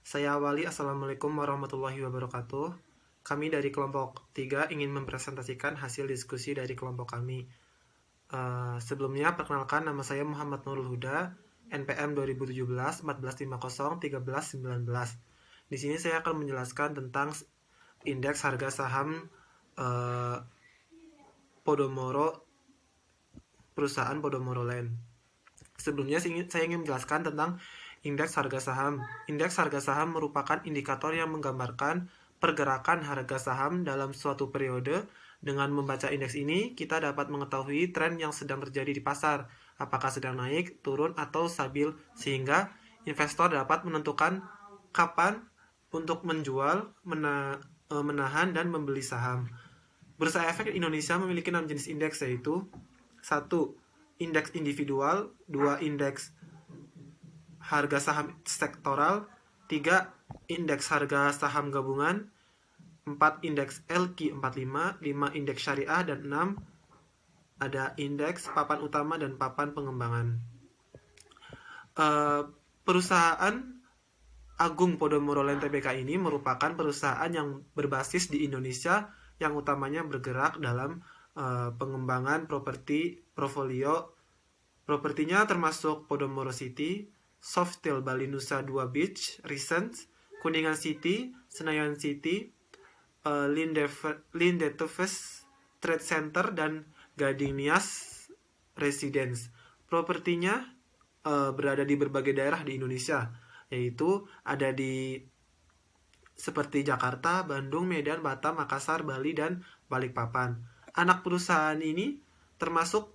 Saya awali. Assalamualaikum warahmatullahi wabarakatuh. Kami dari kelompok 3 ingin mempresentasikan hasil diskusi dari kelompok kami. Sebelumnya, perkenalkan, nama saya Muhammad Nurul Huda, NPM 2017 1450 1319. Di sini saya akan menjelaskan tentang indeks harga saham Podomoro, perusahaan Podomoro Land. Sebelumnya saya ingin menjelaskan tentang indeks harga saham. Indeks harga saham merupakan indikator yang menggambarkan pergerakan harga saham dalam suatu periode. Dengan membaca indeks ini, kita dapat mengetahui tren yang sedang terjadi di pasar, apakah sedang naik, turun, atau stabil, sehingga investor dapat menentukan kapan untuk menjual, menahan, dan membeli saham. Bursa Efek Indonesia memiliki 6 jenis indeks, yaitu 1. Indeks individual, 2. Indeks harga saham sektoral, 3. Indeks harga saham gabungan, 4. Indeks LQ45, 5. Indeks syariah, dan 6. Ada indeks papan utama dan papan pengembangan. Perusahaan Agung Podomoro Land Tbk ini merupakan perusahaan yang berbasis di Indonesia yang utamanya bergerak dalam pengembangan properti portfolio. Propertinya termasuk Podomoro City, Softail Bali Nusa Dua Beach, Recent, Kuningan City, Senayan City, Lindelof Trade Center, dan Gading Nias Residence. Propertinya berada di berbagai daerah di Indonesia, yaitu ada di seperti Jakarta, Bandung, Medan, Batam, Makassar, Bali, dan Balikpapan. Anak perusahaan ini termasuk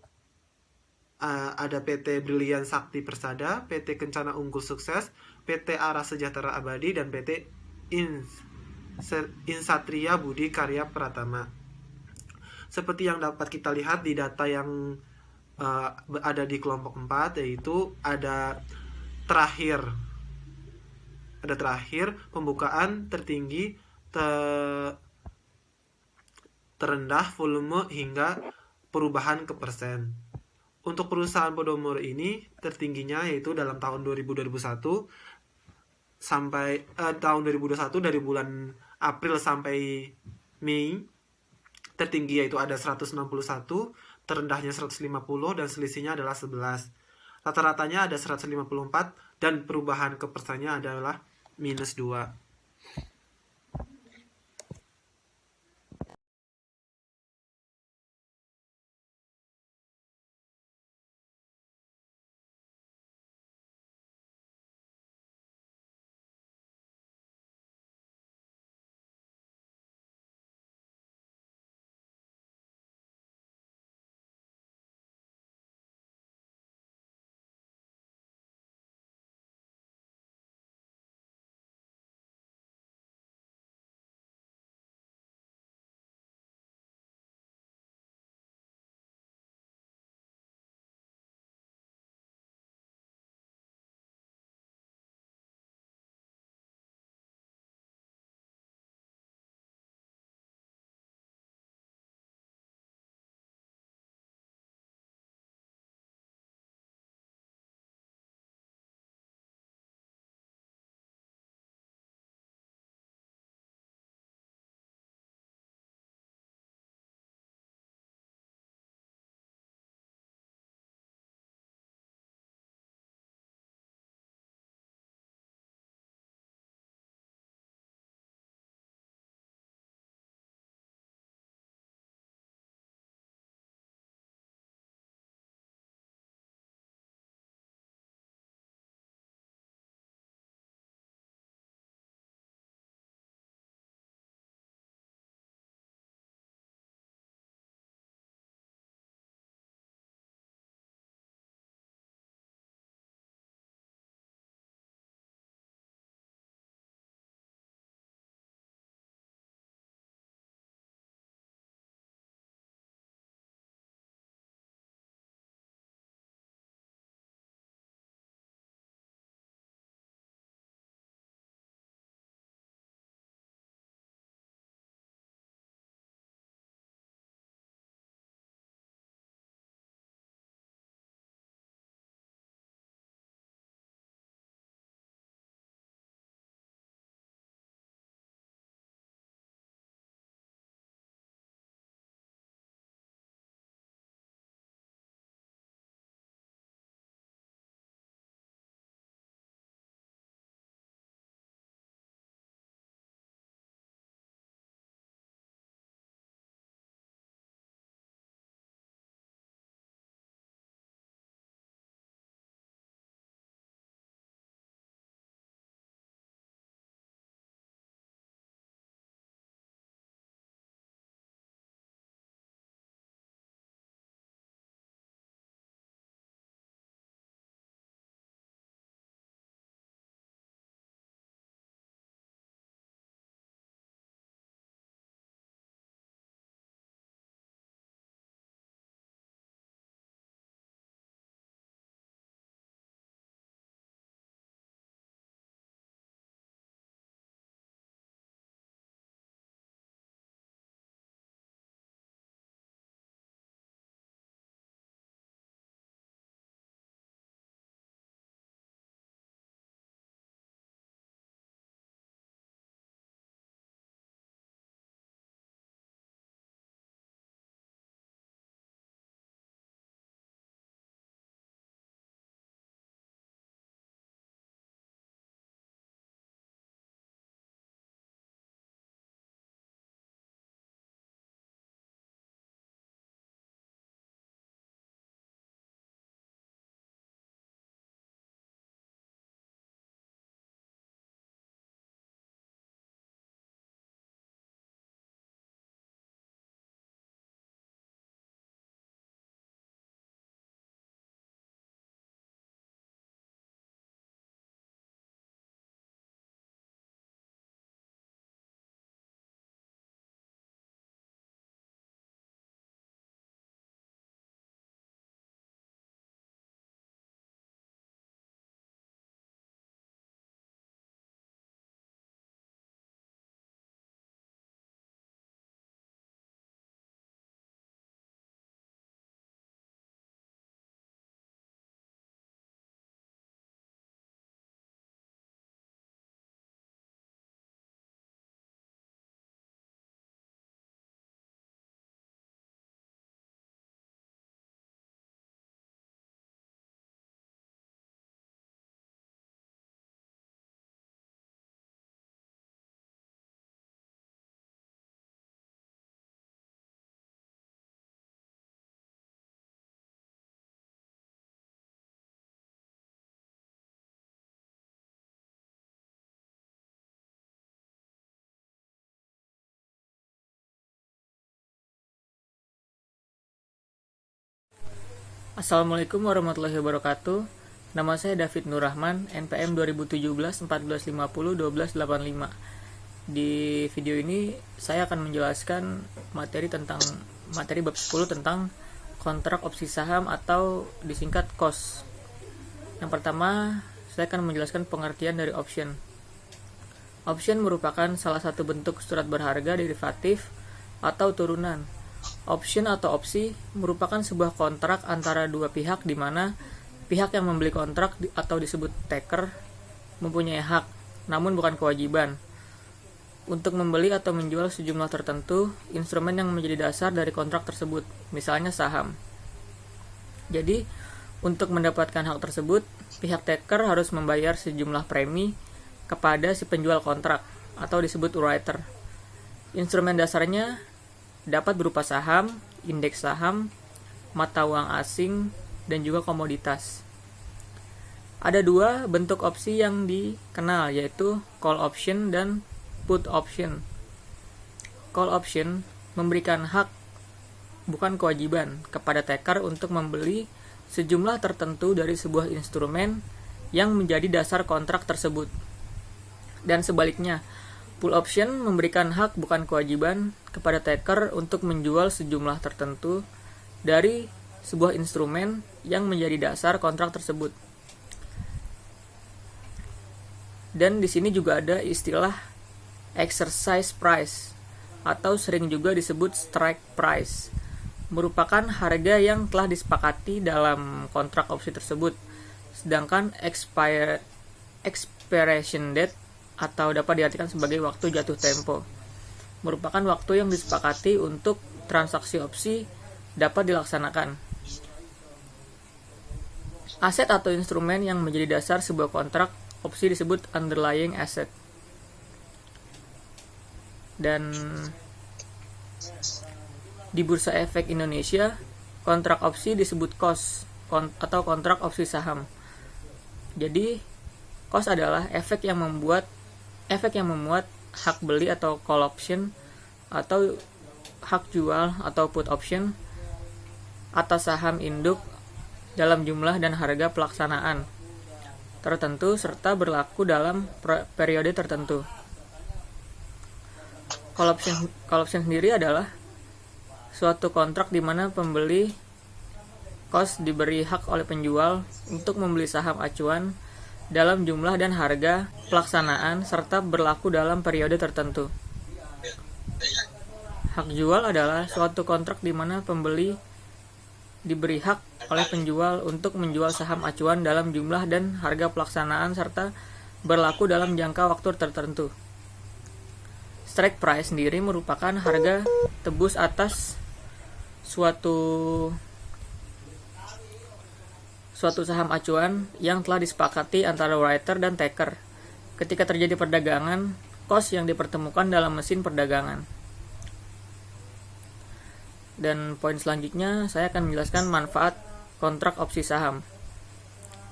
ada PT Brilian Sakti Persada, PT Kencana Unggul Sukses, PT Aras Sejahtera Abadi, dan PT Insatria Budi Karya Pratama. Seperti yang dapat kita lihat di data yang ada di kelompok 4, yaitu ada terakhir pembukaan tertinggi, terendah volume hingga perubahan ke persen. Untuk perusahaan Podomoro ini tertingginya yaitu dalam tahun 2021 sampai tahun 2021 dari bulan April sampai Mei, tertinggi yaitu ada 161, terendahnya 150, dan selisihnya adalah 11. Rata-ratanya ada 154 dan perubahan ke persennya adalah -2. Assalamualaikum warahmatullahi wabarakatuh. Nama saya David Nur Rahman, NPM 2017 1450 1285. Di video ini saya akan menjelaskan materi bab 10 tentang kontrak opsi saham atau disingkat KOS. Yang pertama, saya akan menjelaskan pengertian dari option. Option merupakan salah satu bentuk surat berharga derivatif atau turunan. Option atau opsi merupakan sebuah kontrak antara dua pihak di mana pihak yang membeli kontrak atau disebut taker mempunyai hak, namun bukan kewajiban, untuk membeli atau menjual sejumlah tertentu instrumen yang menjadi dasar dari kontrak tersebut, misalnya saham. Jadi, untuk mendapatkan hak tersebut, pihak taker harus membayar sejumlah premi kepada si penjual kontrak atau disebut writer. Instrumen dasarnya dapat berupa saham, indeks saham, mata uang asing, dan juga komoditas. Ada dua bentuk opsi yang dikenal, yaitu call option dan put option. Call option memberikan hak, bukan kewajiban, kepada taker untuk membeli sejumlah tertentu dari sebuah instrumen yang menjadi dasar kontrak tersebut. Dan sebaliknya, pull option memberikan hak, bukan kewajiban, kepada taker untuk menjual sejumlah tertentu dari sebuah instrumen yang menjadi dasar kontrak tersebut. Dan di sini juga ada istilah exercise price atau sering juga disebut strike price, merupakan harga yang telah disepakati dalam kontrak opsi tersebut. Sedangkan expiration date atau dapat diartikan sebagai waktu jatuh tempo, merupakan waktu yang disepakati untuk transaksi opsi dapat dilaksanakan. Aset atau instrumen yang menjadi dasar sebuah kontrak opsi disebut underlying asset. Dan di Bursa Efek Indonesia, kontrak opsi disebut KOS atau kontrak opsi saham. Jadi, KOS adalah efek yang memuat hak beli atau call option atau hak jual atau put option atas saham induk dalam jumlah dan harga pelaksanaan tertentu serta berlaku dalam periode tertentu. Call option sendiri adalah suatu kontrak di mana pembeli KOS diberi hak oleh penjual untuk membeli saham acuan dalam jumlah dan harga pelaksanaan serta berlaku dalam periode tertentu. Hak jual adalah suatu kontrak di mana pembeli diberi hak oleh penjual untuk menjual saham acuan dalam jumlah dan harga pelaksanaan serta berlaku dalam jangka waktu tertentu. Strike price sendiri merupakan harga tebus atas suatu saham acuan yang telah disepakati antara writer dan taker ketika terjadi perdagangan KOS yang dipertemukan dalam mesin perdagangan. Dan poin selanjutnya saya akan menjelaskan manfaat kontrak opsi saham.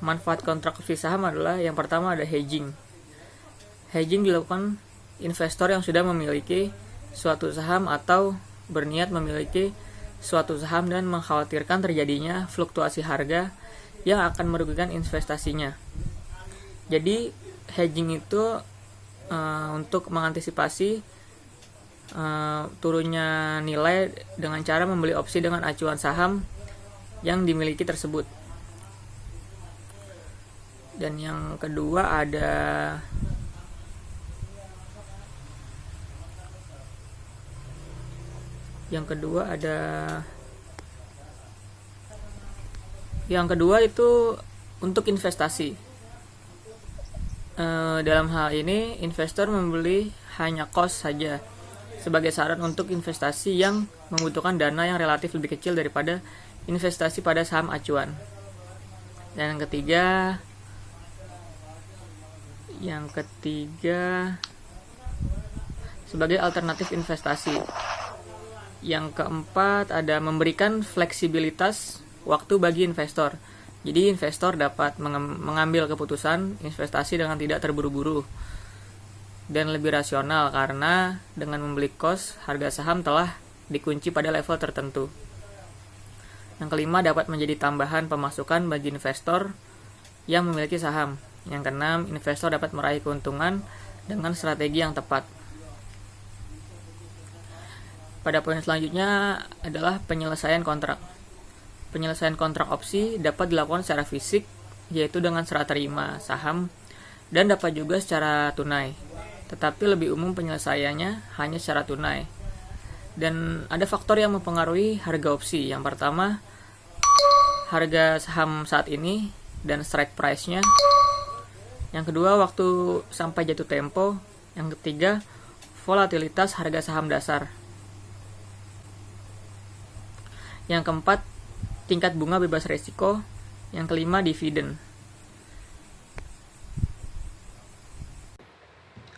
Manfaat kontrak opsi saham adalah yang pertama ada hedging. Hedging dilakukan investor yang sudah memiliki suatu saham atau berniat memiliki suatu saham dan mengkhawatirkan terjadinya fluktuasi harga yang akan merugikan investasinya. Jadi hedging itu untuk mengantisipasi turunnya nilai dengan cara membeli opsi dengan acuan saham yang dimiliki tersebut. Dan yang kedua ada itu untuk investasi. Dalam hal ini investor membeli hanya KOS saja sebagai saran untuk investasi yang membutuhkan dana yang relatif lebih kecil daripada investasi pada saham acuan. Dan yang ketiga sebagai alternatif investasi. Yang keempat ada memberikan fleksibilitas waktu bagi investor. Jadi investor dapat mengambil keputusan investasi dengan tidak terburu-buru dan lebih rasional karena dengan membeli KOS harga saham telah dikunci pada level tertentu. Yang kelima, dapat menjadi tambahan pemasukan bagi investor yang memiliki saham. Yang keenam, investor dapat meraih keuntungan dengan strategi yang tepat. Pada poin selanjutnya adalah penyelesaian kontrak. Penyelesaian kontrak opsi dapat dilakukan secara fisik, yaitu dengan serah terima saham, dan dapat juga secara tunai. Tetapi lebih umum penyelesaiannya hanya secara tunai. Dan ada faktor yang mempengaruhi harga opsi. Yang pertama, harga saham saat ini dan strike price-nya. Yang kedua, waktu sampai jatuh tempo. Yang ketiga, volatilitas harga saham dasar. Yang keempat, tingkat bunga bebas risiko. Yang kelima, dividen.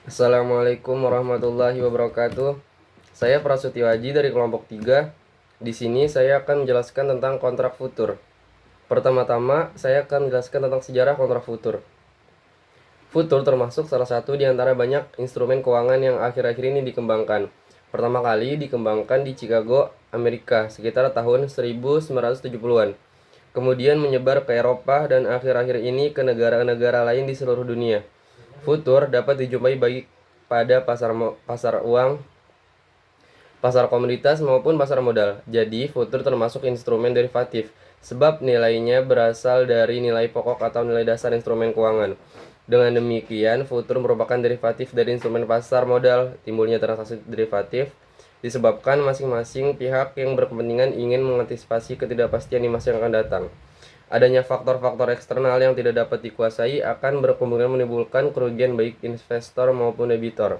Assalamualaikum warahmatullahi wabarakatuh. Saya Prasetyo Aji dari kelompok 3. Di sini saya akan menjelaskan tentang kontrak futur. Pertama-tama, saya akan menjelaskan tentang sejarah kontrak futur. Futur termasuk salah satu di antara banyak instrumen keuangan yang akhir-akhir ini dikembangkan. Pertama kali dikembangkan di Chicago, Amerika, sekitar tahun 1970-an. Kemudian menyebar ke Eropa dan akhir-akhir ini ke negara-negara lain di seluruh dunia. Futur dapat dijumpai baik pada pasar uang, pasar komoditas maupun pasar modal. Jadi, futur termasuk instrumen derivatif, sebab nilainya berasal dari nilai pokok atau nilai dasar instrumen keuangan. Dengan demikian, futur merupakan derivatif dari instrumen pasar modal. Timbulnya transaksi derivatif disebabkan masing-masing pihak yang berkepentingan ingin mengantisipasi ketidakpastian di masa yang akan datang. Adanya faktor-faktor eksternal yang tidak dapat dikuasai akan berkemungkinan menimbulkan kerugian baik investor maupun debitor.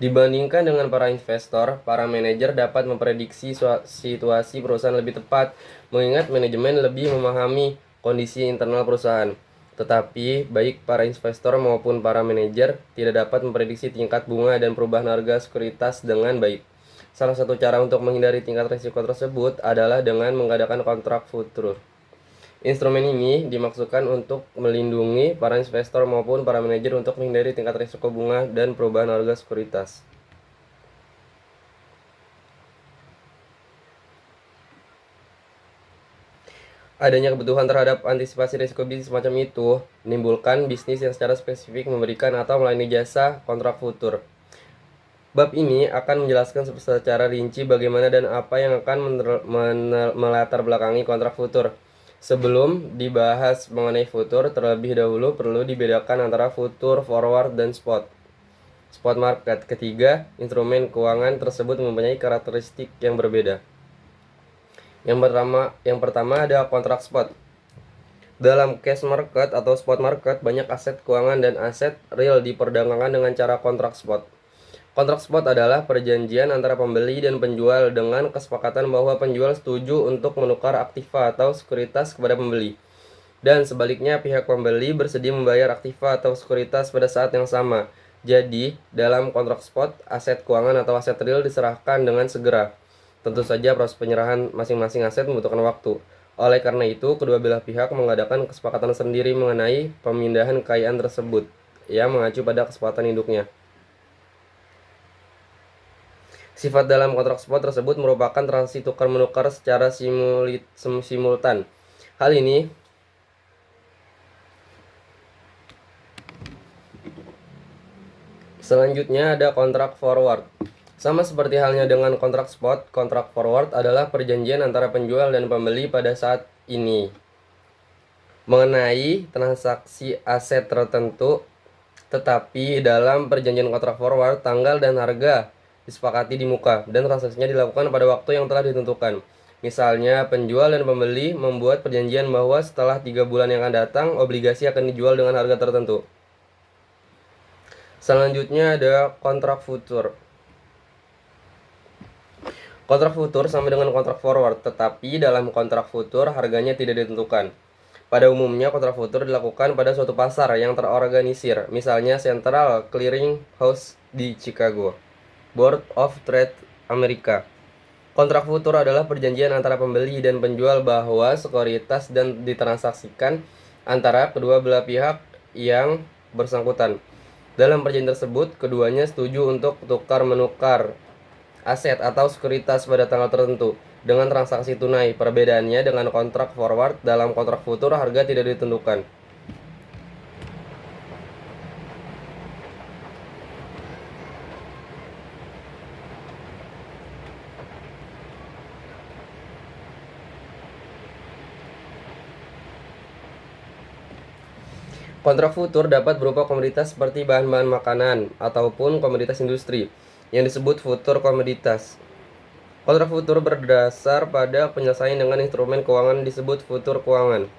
Dibandingkan dengan para investor, para manajer dapat memprediksi situasi perusahaan lebih tepat, mengingat manajemen lebih memahami kondisi internal perusahaan. Tetapi, baik para investor maupun para manajer tidak dapat memprediksi tingkat bunga dan perubahan harga sekuritas dengan baik. Salah satu cara untuk menghindari tingkat risiko tersebut adalah dengan mengadakan kontrak futur. Instrumen ini dimaksudkan untuk melindungi para investor maupun para manajer untuk menghindari tingkat risiko bunga dan perubahan harga sekuritas. Adanya kebutuhan terhadap antisipasi risiko bisnis semacam itu menimbulkan bisnis yang secara spesifik memberikan atau melayani jasa kontrak futur. Bab ini akan menjelaskan secara rinci bagaimana dan apa yang akan melatar belakangi kontrak futur. Sebelum dibahas mengenai futur, terlebih dahulu perlu dibedakan antara futur, forward, dan spot. Spot market. Ketiga, instrumen keuangan tersebut mempunyai karakteristik yang berbeda. Yang pertama ada kontrak spot. Dalam cash market atau spot market, banyak aset keuangan dan aset real diperdagangkan dengan cara kontrak spot. Kontrak spot adalah perjanjian antara pembeli dan penjual dengan kesepakatan bahwa penjual setuju untuk menukar aktiva atau sekuritas kepada pembeli. Dan sebaliknya pihak pembeli bersedia membayar aktiva atau sekuritas pada saat yang sama. Jadi, dalam kontrak spot, aset keuangan atau aset real diserahkan dengan segera. Tentu saja proses penyerahan masing-masing aset membutuhkan waktu. Oleh karena itu, kedua belah pihak mengadakan kesepakatan sendiri mengenai pemindahan kekayaan tersebut, yang mengacu pada kesepakatan induknya. Sifat dalam kontrak spot tersebut merupakan transaksi tukar-menukar secara simultan. Hal ini selanjutnya ada kontrak forward. Sama seperti halnya dengan kontrak spot, kontrak forward adalah perjanjian antara penjual dan pembeli pada saat ini mengenai transaksi aset tertentu. Tetapi dalam perjanjian kontrak forward, tanggal dan harga disepakati di muka dan transaksinya dilakukan pada waktu yang telah ditentukan. Misalnya, penjual dan pembeli membuat perjanjian bahwa setelah 3 bulan yang akan datang, obligasi akan dijual dengan harga tertentu. Selanjutnya ada kontrak futur. Kontrak futur sama dengan kontrak forward, tetapi dalam kontrak futur harganya tidak ditentukan. Pada umumnya, kontrak futur dilakukan pada suatu pasar yang terorganisir, misalnya Central Clearing House di Chicago, Board of Trade Amerika. Kontrak futur adalah perjanjian antara pembeli dan penjual bahwa sekuritas dan ditransaksikan antara kedua belah pihak yang bersangkutan. Dalam perjanjian tersebut, keduanya setuju untuk tukar-menukar aset atau sekuritas pada tanggal tertentu dengan transaksi tunai. Perbedaannya dengan kontrak forward, dalam kontrak futur harga tidak ditentukan. Kontrak futur dapat berupa komoditas seperti bahan-bahan makanan ataupun komoditas industri yang disebut futur komoditas. Kontrak futur berdasar pada penyelesaian dengan instrumen keuangan disebut futur keuangan.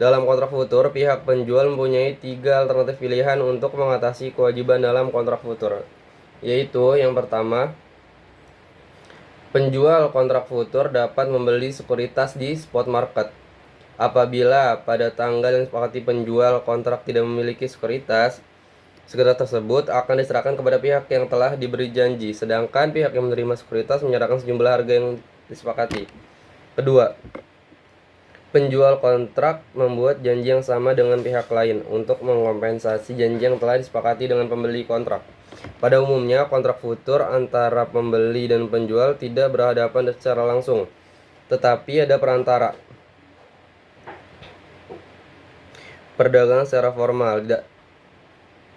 Dalam kontrak futur, pihak penjual mempunyai 3 alternatif pilihan untuk mengatasi kewajiban dalam kontrak futur, yaitu yang pertama, penjual kontrak futur dapat membeli sekuritas di spot market. Apabila pada tanggal yang disepakati penjual kontrak tidak memiliki sekuritas tersebut akan diserahkan kepada pihak yang telah diberi janji, sedangkan pihak yang menerima sekuritas menyerahkan sejumlah harga yang disepakati. Kedua, penjual kontrak membuat janji yang sama dengan pihak lain untuk mengompensasi janji yang telah disepakati dengan pembeli kontrak. Pada umumnya, kontrak futur antara pembeli dan penjual tidak berhadapan secara langsung, tetapi ada perantara. Perdagangan secara formal.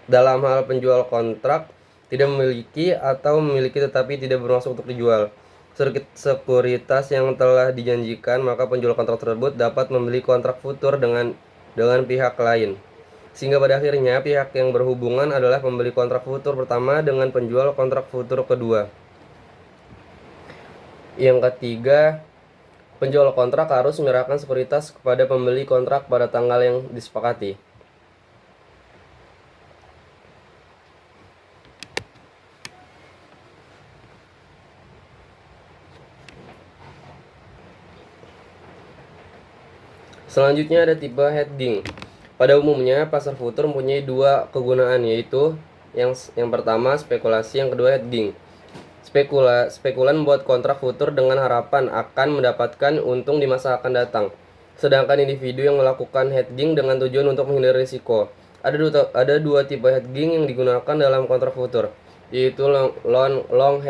Dalam hal penjual kontrak tidak memiliki atau memiliki tetapi tidak bermaksud untuk dijual sekuritas yang telah dijanjikan, maka penjual kontrak tersebut dapat membeli kontrak futur dengan pihak lain. Sehingga pada akhirnya pihak yang berhubungan adalah pembeli kontrak futur pertama dengan penjual kontrak futur kedua. Yang ketiga, penjual kontrak harus menyerahkan sekuritas kepada pembeli kontrak pada tanggal yang disepakati. Selanjutnya ada tipe hedging. Pada umumnya, pasar futur mempunyai 2 kegunaan, yaitu yang pertama spekulasi, yang kedua hedging. Spekulan membuat kontrak futur dengan harapan akan mendapatkan untung di masa akan datang. Sedangkan individu yang melakukan hedging dengan tujuan untuk menghindari risiko. Ada dua tipe hedging yang digunakan dalam kontrak futur, yaitu long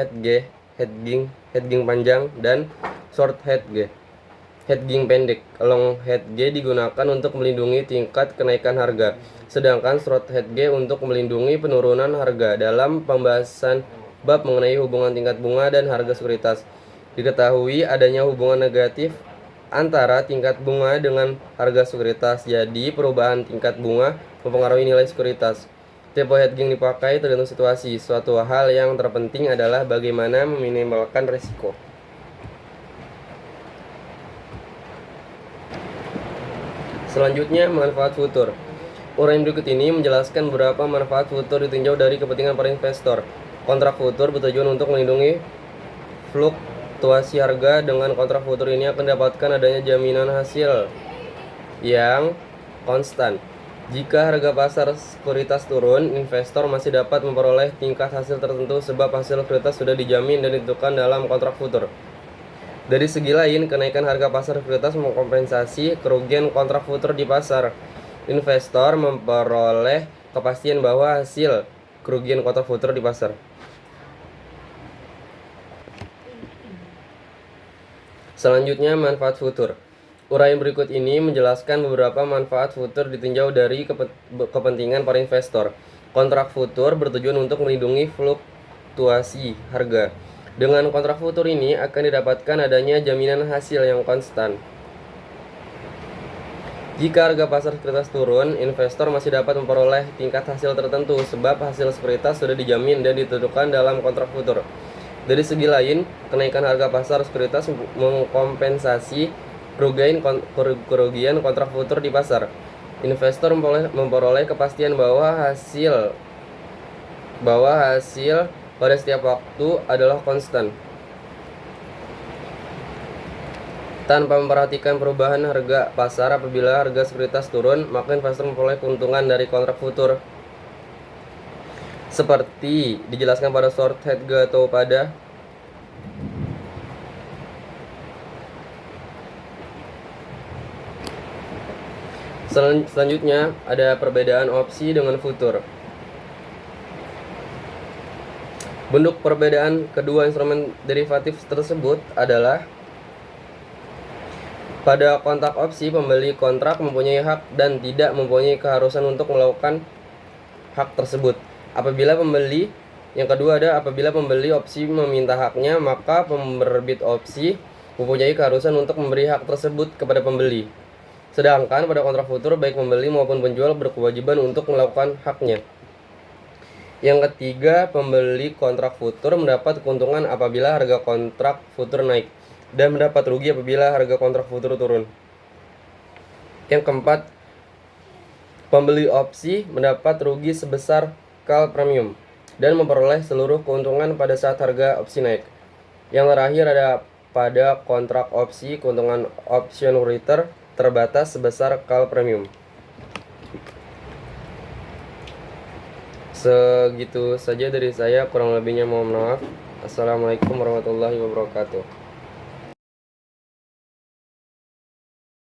hedging panjang, dan short hedging pendek. Long hedge digunakan untuk melindungi tingkat kenaikan harga, sedangkan short hedge untuk melindungi penurunan harga. Dalam pembahasan bab mengenai hubungan tingkat bunga dan harga sekuritas, diketahui adanya hubungan negatif antara tingkat bunga dengan harga sekuritas. Jadi, perubahan tingkat bunga mempengaruhi nilai sekuritas. Tipe hedging dipakai tergantung situasi. Suatu hal yang terpenting adalah bagaimana meminimalkan risiko. Selanjutnya, manfaat futur. Uraian berikut ini menjelaskan beberapa manfaat futur ditinjau dari kepentingan para investor. Kontrak futur bertujuan untuk melindungi fluktuasi harga. Dengan kontrak futur ini akan didapatkan adanya jaminan hasil yang konstan. Jika harga pasar sekuritas turun, investor masih dapat memperoleh tingkat hasil tertentu sebab hasil sekuritas sudah dijamin dan ditentukan dalam kontrak futur. Dari segi lain, kenaikan harga pasar sekuritas mengkompensasi kerugian kontrak futur di pasar. Investor memperoleh kepastian bahwa hasil kerugian kontrak futur di pasar. Selanjutnya, manfaat futur. Uraian berikut ini menjelaskan beberapa manfaat futur ditinjau dari kepentingan para investor. Kontrak futur bertujuan untuk melindungi fluktuasi harga. Dengan kontrak futur ini akan didapatkan adanya jaminan hasil yang konstan. Jika harga pasar sekuritas turun, investor masih dapat memperoleh tingkat hasil tertentu sebab hasil sekuritas sudah dijamin dan ditentukan dalam kontrak futur. Dari segi lain, kenaikan harga pasar sekuritas mengkompensasi kerugian kontrak futur di pasar. Investor memperoleh kepastian bahwa hasil pada setiap waktu adalah konstan. Tanpa memperhatikan perubahan harga pasar, apabila harga sekuritas turun, maka investor memperoleh keuntungan dari kontrak futur. Seperti dijelaskan pada short hedge atau pada selanjutnya ada perbedaan opsi dengan futur. Bentuk perbedaan kedua instrumen derivatif tersebut adalah pada kontrak opsi, pembeli kontrak mempunyai hak dan tidak mempunyai keharusan untuk melakukan hak tersebut. Apabila pembeli opsi meminta haknya, maka penerbit opsi mempunyai keharusan untuk memberi hak tersebut kepada pembeli. Sedangkan pada kontrak futur, baik pembeli maupun penjual berkewajiban untuk melakukan haknya. Yang ketiga, pembeli kontrak futur mendapat keuntungan apabila harga kontrak futur naik dan mendapat rugi apabila harga kontrak futur turun. Yang keempat, pembeli opsi mendapat rugi sebesar call premium dan memperoleh seluruh keuntungan pada saat harga opsi naik. Yang terakhir ada pada kontrak opsi, keuntungan option writer terbatas sebesar call premium. Segitu saja dari saya, kurang lebihnya mohon maaf. Assalamualaikum warahmatullahi wabarakatuh.